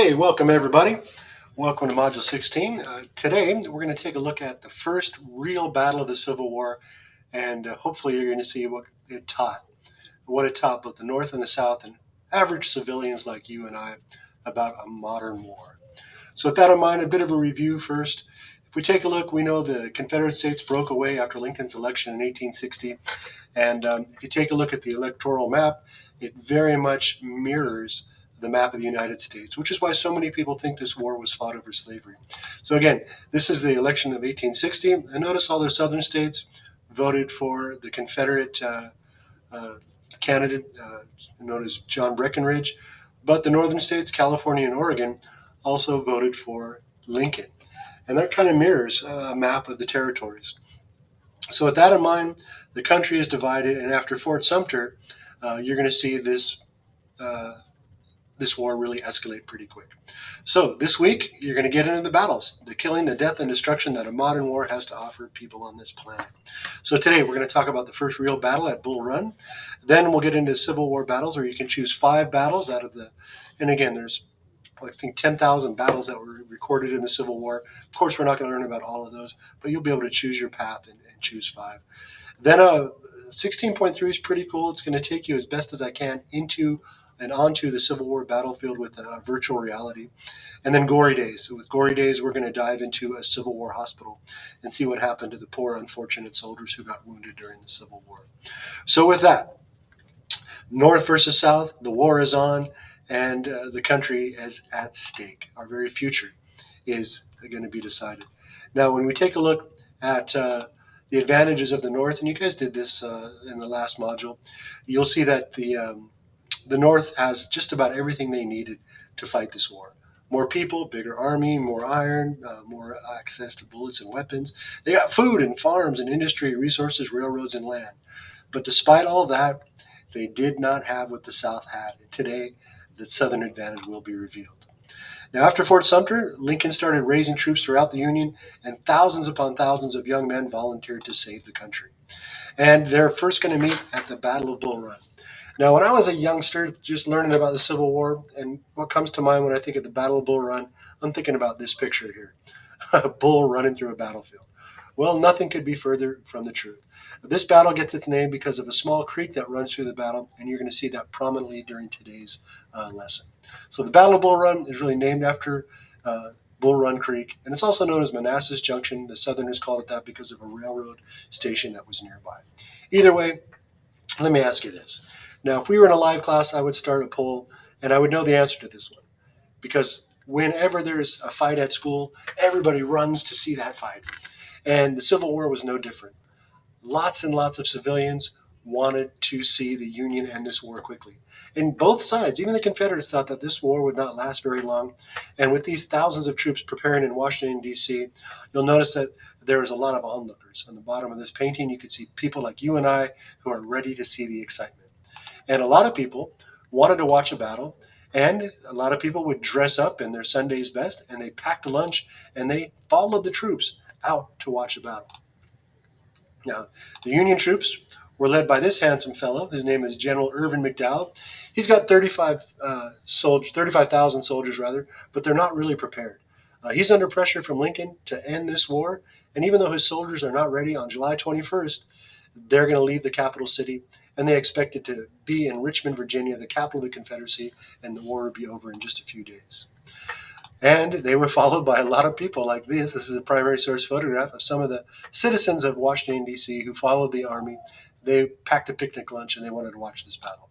Hey, welcome everybody. Welcome to Module 16. Today we're going to take a look at the first real battle of the Civil War, and hopefully you're going to see what it taught both the North and the South and average civilians like you and I about a modern war. So with that in mind, a bit of a review first. If we take a look, we know the Confederate States broke away after Lincoln's election in 1860, and if you take a look at the electoral map, it very much mirrors the map of the United States, which is why so many people think this war was fought over slavery. So again, this is the election of 1860, and notice all the southern states voted for the Confederate uh, candidate known as John Breckinridge, but the northern states, California and Oregon, also voted for Lincoln. And that kind of mirrors a map of the territories. So with that in mind, the country is divided, and after Fort Sumter, you're going to see uh, this war really escalate pretty quick. So this week, you're going to get into the battles, the killing, the death, and destruction that a modern war has to offer people on this planet. So today, we're going to talk about the first real battle at Bull Run. Then we'll get into Civil War battles, where you can choose 5 battles out of the, and again, there's I think 10,000 battles that were recorded in the Civil War. Of course, we're not going to learn about all of those, but you'll be able to choose your path and choose 5. Then 16.3 is pretty cool. It's going to take you as best as I can into and onto the Civil War battlefield with virtual reality. And then Gory Days. So with Gory Days, we're going to dive into a Civil War hospital and see what happened to the poor, unfortunate soldiers who got wounded during the Civil War. So with that, North versus South, the war is on, and the country is at stake. Our very future is going to be decided. Now, when we take a look at the advantages of the North, and you guys did this in the last module, you'll see that the North has just about everything they needed to fight this war. More people, bigger army, more iron, more access to bullets and weapons. They got food and farms and industry, resources, railroads, and land. But despite all that, they did not have what the South had. And today, the Southern advantage will be revealed. Now, after Fort Sumter, Lincoln started raising troops throughout the Union, and thousands upon thousands of young men volunteered to save the country. And they're first going to meet at the Battle of Bull Run. Now, when I was a youngster, just learning about the Civil War, and what comes to mind when I think of the Battle of Bull Run, I'm thinking about this picture here. A bull running through a battlefield. Well, nothing could be further from the truth. This battle gets its name because of a small creek that runs through the battle, and you're going to see that prominently during today's lesson. So the Battle of Bull Run is really named after Bull Run Creek, and it's also known as Manassas Junction. The Southerners called it that because of a railroad station that was nearby. Either way, let me ask you this. Now, if we were in a live class, I would start a poll, and I would know the answer to this one because whenever there's a fight at school, everybody runs to see that fight. And the Civil War was no different. Lots and lots of civilians wanted to see the Union end this war quickly. And both sides, even the Confederates, thought that this war would not last very long. And with these thousands of troops preparing in Washington, D.C., you'll notice that there was a lot of onlookers. On the bottom of this painting, you can see people like you and I who are ready to see the excitement. And a lot of people wanted to watch a battle, and a lot of people would dress up in their Sunday's best, and they packed a lunch, and they followed the troops out to watch a battle. Now, the Union troops were led by this handsome fellow. His name is General Irvin McDowell. He's got 35,000 soldiers, but they're not really prepared. He's under pressure from Lincoln to end this war, and even though his soldiers are not ready on July 21st, they're going to leave the capital city, and they expect it to be in Richmond, Virginia, the capital of the Confederacy, and the war would be over in just a few days. And they were followed by a lot of people like this. This is a primary source photograph of some of the citizens of Washington, D.C. who followed the army. They packed a picnic lunch and they wanted to watch this battle.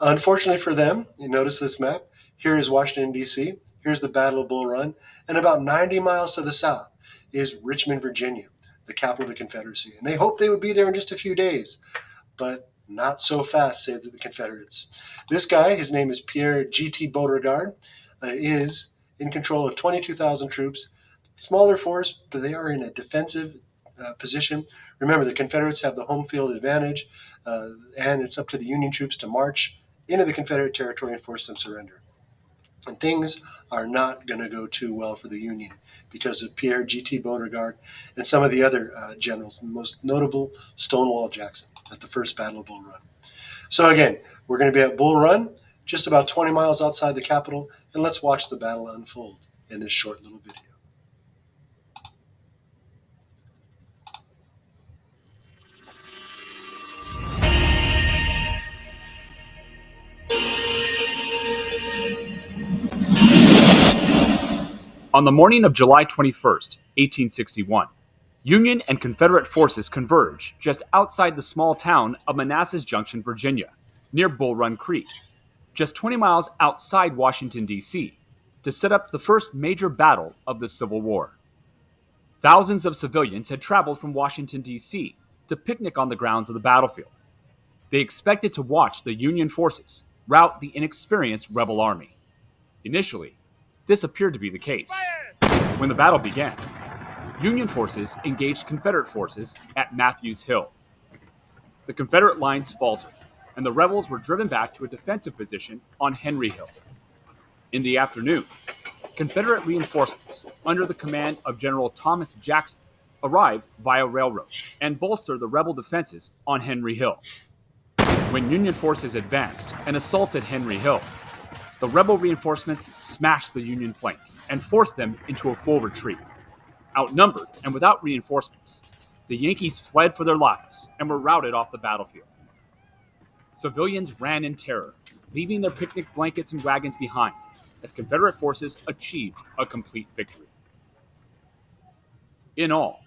Unfortunately for them, you notice this map. Here is Washington, D.C. Here's the Battle of Bull Run. And about 90 miles to the south is Richmond, Virginia, the capital of the Confederacy. And they hoped they would be there in just a few days. But not so fast, say the Confederates. This guy, his name is Pierre G.T. Beauregard, is in control of 22,000 troops. Smaller force, but they are in a defensive position. Remember, the Confederates have the home field advantage, and it's up to the Union troops to march into the Confederate territory and force them to surrender. And things are not going to go too well for the Union because of Pierre G.T. Beauregard and some of the other generals, most notable Stonewall Jackson at the First Battle of Bull Run. So again, we're going to be at Bull Run. just about 20 miles outside the capital, and let's watch the battle unfold in this short little video. On the morning of July 21st, 1861, Union and Confederate forces converge just outside the small town of Manassas Junction, Virginia, near Bull Run Creek, just 20 miles outside Washington, D.C., to set up the first major battle of the Civil War. Thousands of civilians had traveled from Washington, D.C. to picnic on the grounds of the battlefield. They expected to watch the Union forces rout the inexperienced rebel army. Initially, this appeared to be the case. When the battle began, Union forces engaged Confederate forces at Matthews Hill. The Confederate lines faltered, and the rebels were driven back to a defensive position on Henry Hill. In the afternoon, Confederate reinforcements under the command of General Thomas Jackson arrived via railroad and bolstered the rebel defenses on Henry Hill. When Union forces advanced and assaulted Henry Hill, the rebel reinforcements smashed the Union flank and forced them into a full retreat. Outnumbered and without reinforcements, the Yankees fled for their lives and were routed off the battlefield. Civilians ran in terror, leaving their picnic blankets and wagons behind, as Confederate forces achieved a complete victory. In all,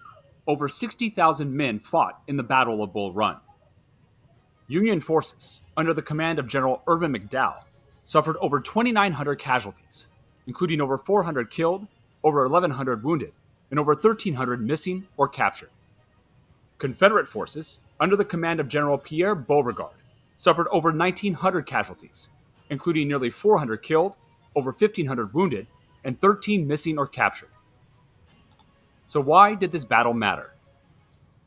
over 60,000 men fought in the Battle of Bull Run. Union forces, under the command of General Irvin McDowell, suffered over 2,900 casualties, including over 400 killed, over 1,100 wounded, and over 1,300 missing or captured. Confederate forces, under the command of General Pierre Beauregard, suffered over 1,900 casualties, including nearly 400 killed, over 1,500 wounded, and 13 missing or captured. So why did this battle matter?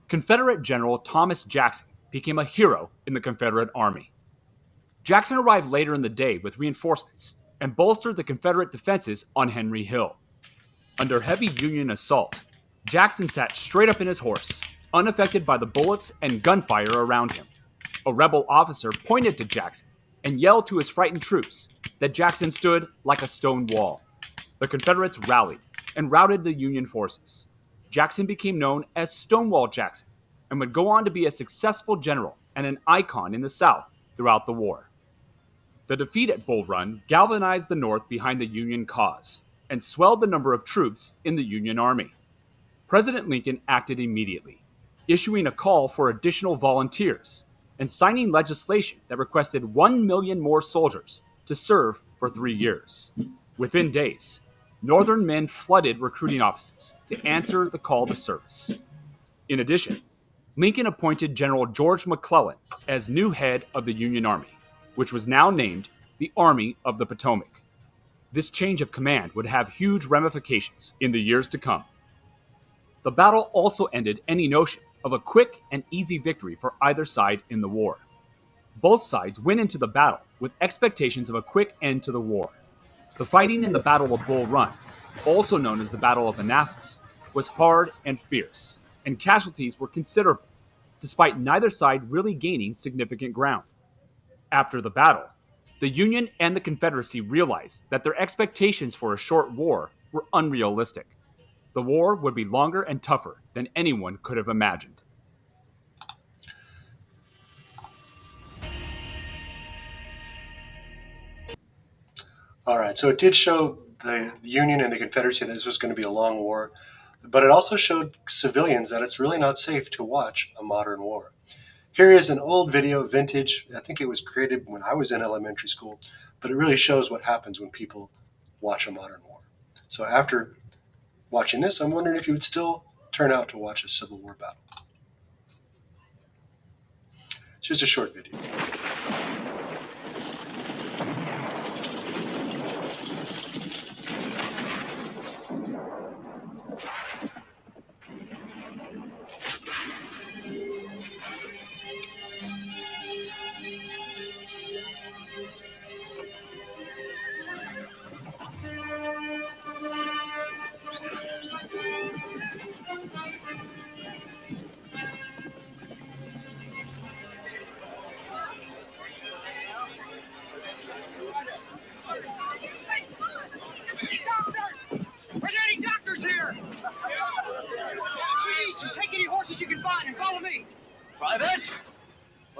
Confederate General Thomas Jackson became a hero in the Confederate Army. Jackson arrived later in the day with reinforcements and bolstered the Confederate defenses on Henry Hill. Under heavy Union assault, Jackson sat straight up in his horse, unaffected by the bullets and gunfire around him. A rebel officer pointed to Jackson and yelled to his frightened troops that Jackson stood like a stone wall. The Confederates rallied and routed the Union forces. Jackson became known as Stonewall Jackson and would go on to be a successful general and an icon in the South throughout the war. The defeat at Bull Run galvanized the North behind the Union cause and swelled the number of troops in the Union Army. President Lincoln acted immediately, issuing a call for additional volunteers and signing legislation that requested 1 million more soldiers to serve for 3 years. Within days, Northern men flooded recruiting offices to answer the call to service. In addition, Lincoln appointed General George McClellan as new head of the Union Army, which was now named the Army of the Potomac. This change of command would have huge ramifications in the years to come. The battle also ended any notion of a quick and easy victory for either side in the war. Both sides went into the battle with expectations of a quick end to the war. The fighting in the Battle of Bull Run, also known as the Battle of Manassas, was hard and fierce, and casualties were considerable, despite neither side really gaining significant ground. After the battle, the Union and the Confederacy realized that their expectations for a short war were unrealistic. The war would be longer and tougher than anyone could have imagined. All right, so it did show the Union and the Confederacy that this was going to be a long war, but it also showed civilians that it's really not safe to watch a modern war. Here is an old video, vintage. I think it was created when I was in elementary school, but it really shows what happens when people watch a modern war. So after watching this, I'm wondering if you would still turn out to watch a Civil War battle. It's just a short video.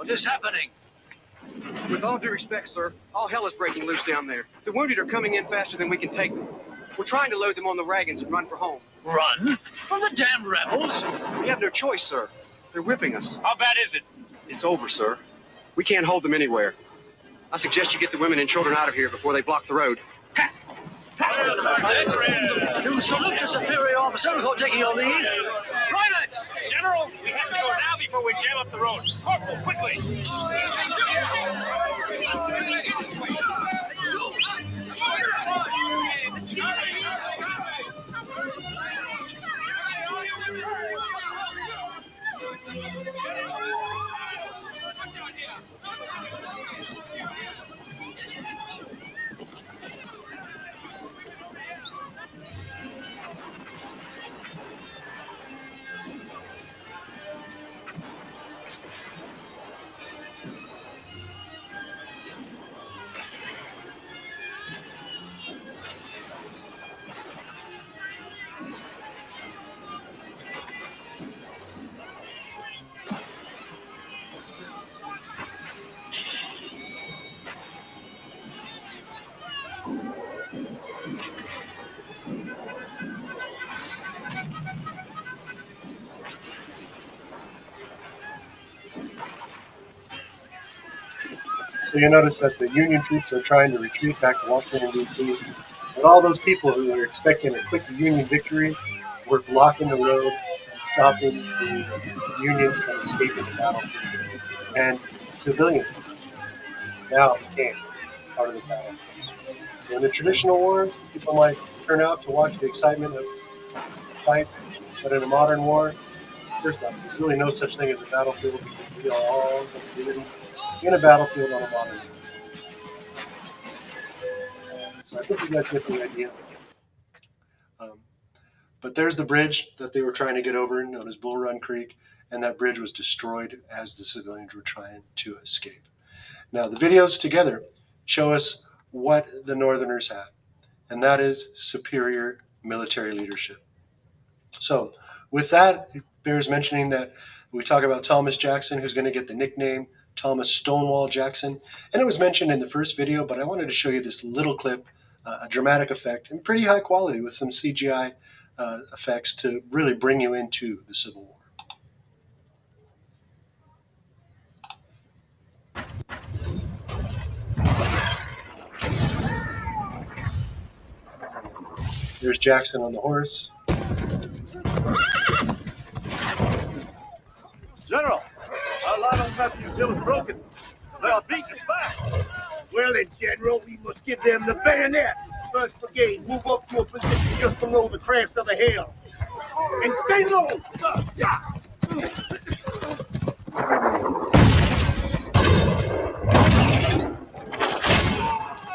What is happening? With all due respect, sir, all hell is breaking loose down there. The wounded are coming in faster than we can take them. We're trying to load them on the wagons and run for home. Run? From the damn rebels? We have no choice, sir. They're whipping us. How bad is it? It's over, sir. We can't hold them anywhere. I suggest you get the women and children out of here before they block the road. You salute the superior officer before taking your lead? Private! General, we have to go now before we jam up the road. Corporal, quickly! So you notice that the Union troops are trying to retreat back to Washington, D.C., but all those people who were expecting a quick Union victory were blocking the road and stopping the Unions from escaping the battlefield. And civilians now became part of the battlefield. So in a traditional war, people might turn out to watch the excitement of the fight, but in a modern war, first off, there's really no such thing as a battlefield because we are all living in a battlefield on a modern war. So I think you guys get the idea. But there's the bridge that they were trying to get over, known as Bull Run Creek, and that bridge was destroyed as the civilians were trying to escape. Now, the videos together show us what the Northerners had, and that is superior military leadership. So, with that, it bears mentioning that we talk about Thomas Jackson, who's going to get the nickname Thomas Stonewall Jackson. And it was mentioned in the first video, but I wanted to show you this little clip, a dramatic effect, and pretty high quality with some CGI effects to really bring you into the Civil War. There's Jackson on the horse. General, our line on Matthews Hill is broken. They are beating us back. Well then, General, we must give them the bayonet. First Brigade, move up to a position just below the crest of the hill. And stay low!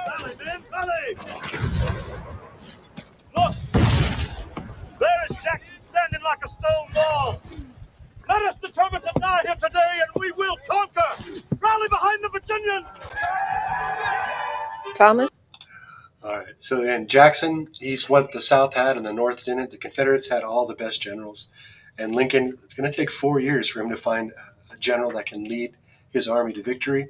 Rally, men, rally! Look! There is Jackson standing like a stone wall. Let us determine to die here today, and we will conquer! Rally behind the Virginians! Thomas? All right. So, and Jackson, he's what the South had and the North didn't. The Confederates had all the best generals. And Lincoln, it's going to take 4 years for him to find a general that can lead his army to victory.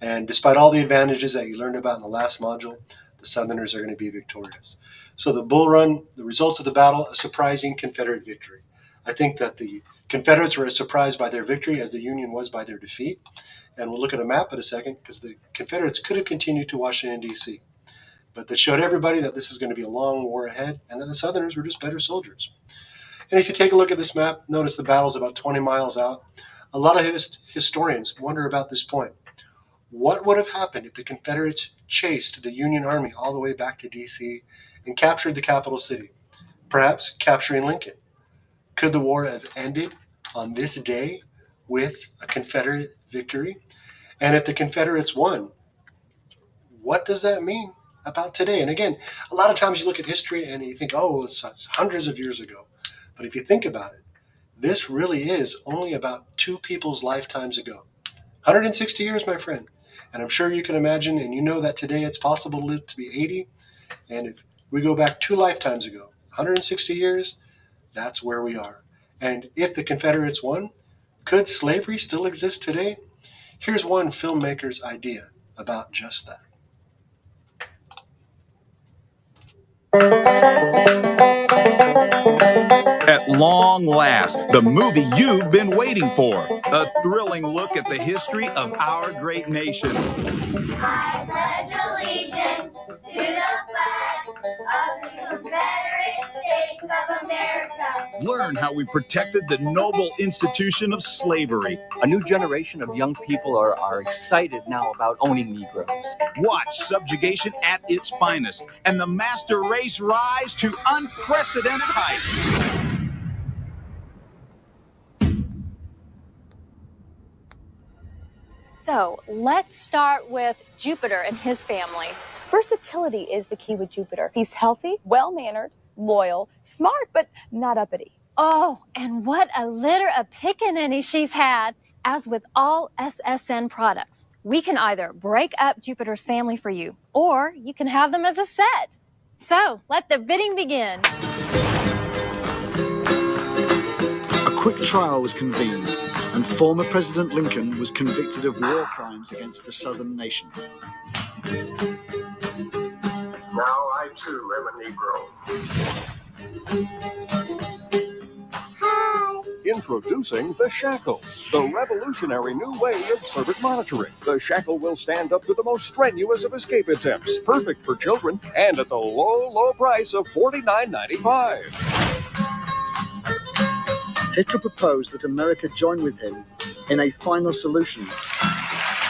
And despite all the advantages that you learned about in the last module, the Southerners are going to be victorious. So the Bull Run, the results of the battle, a surprising Confederate victory. I think that the Confederates were as surprised by their victory as the Union was by their defeat. And we'll look at a map in a second because the Confederates could have continued to Washington, D.C. But that showed everybody that this is going to be a long war ahead and that the Southerners were just better soldiers. And if you take a look at this map, notice the battle's about 20 miles out. A lot of historians wonder about this point. What would have happened if the Confederates chased the Union Army all the way back to D.C. and captured the capital city, perhaps capturing Lincoln? Could the war have ended on this day with a Confederate victory? And if the Confederates won, what does that mean about today? And again, a lot of times you look at history and you think, oh, it's hundreds of years ago. But if you think about it, this really is only about two people's lifetimes ago. 160 years, my friend. And I'm sure you can imagine, and you know that today it's possible to live to be 80. And if we go back 2 lifetimes ago, 160 years, that's where we are. And if the Confederates won, could slavery still exist today? Here's one filmmaker's idea about just that. At long last, the movie you've been waiting for. A thrilling look at the history of our great nation. I pledge allegiance to the flag of the Confederate States of America. Learn how we protected the noble institution of slavery. A new generation of young people are excited now about owning Negroes. Watch subjugation at its finest and the master race rise to unprecedented heights. So let's start with Jupiter and his family. Versatility is the key with Jupiter. He's healthy, well-mannered, loyal, smart, but not uppity. Oh, and what a litter of pickaninny she's had. As with all SSN products, we can either break up Jupiter's family for you, or you can have them as a set. So let the bidding begin. A quick trial was convened, and former President Lincoln was convicted of war crimes against the Southern nation. Now I too am a Negro. Introducing the Shackle, the revolutionary new way of servant monitoring. The Shackle will stand up to the most strenuous of escape attempts, perfect for children, and at the low, low price of $49.95. Hitler proposed that America join with him in a final solution.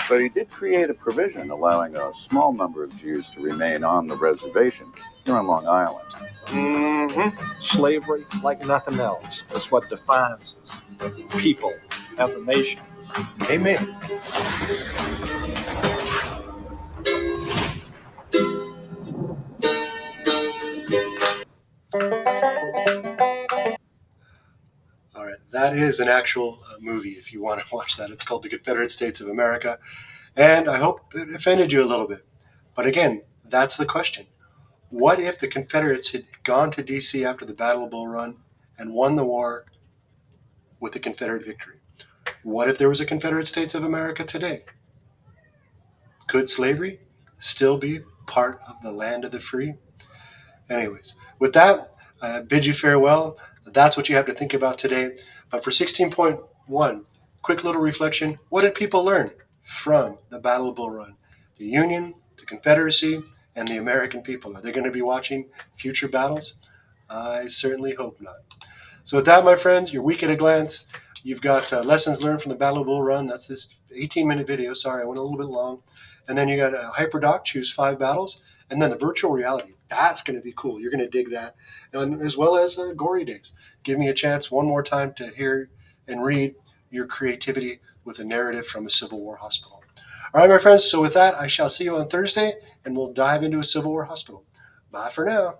But he did create a provision allowing a small number of Jews to remain on the reservation here on Long Island. Slavery, like nothing else, is what defines us as a people, as a nation. Amen. All right, that is an actual movie if you want to watch that. It's called The Confederate States of America, and I hope it offended you a little bit. But again, that's the question. What if the Confederates had gone to D.C. after the Battle of Bull Run and won the war with the Confederate victory? What if there was a Confederate States of America today? Could slavery still be part of the land of the free? Anyways, with that, I bid you farewell. That's what you have to think about today. But for 16.1, quick little reflection. What did people learn from the Battle of Bull Run? The Union, the Confederacy, and the American people. Are they going to be watching future battles? I certainly hope not. So with that, my friends, your week at a glance. You've got lessons learned from the Battle of Bull Run. That's this 18-minute video. Sorry, I went a little bit long. And then you got HyperDoc, choose 5 battles. And then the virtual reality. That's going to be cool. You're going to dig that. And as well as Gory Days. Give me a chance one more time to hear and read your creativity with a narrative from a Civil War hospital. All right, my friends. So with that, I shall see you on Thursday, and we'll dive into a Civil War hospital. Bye for now.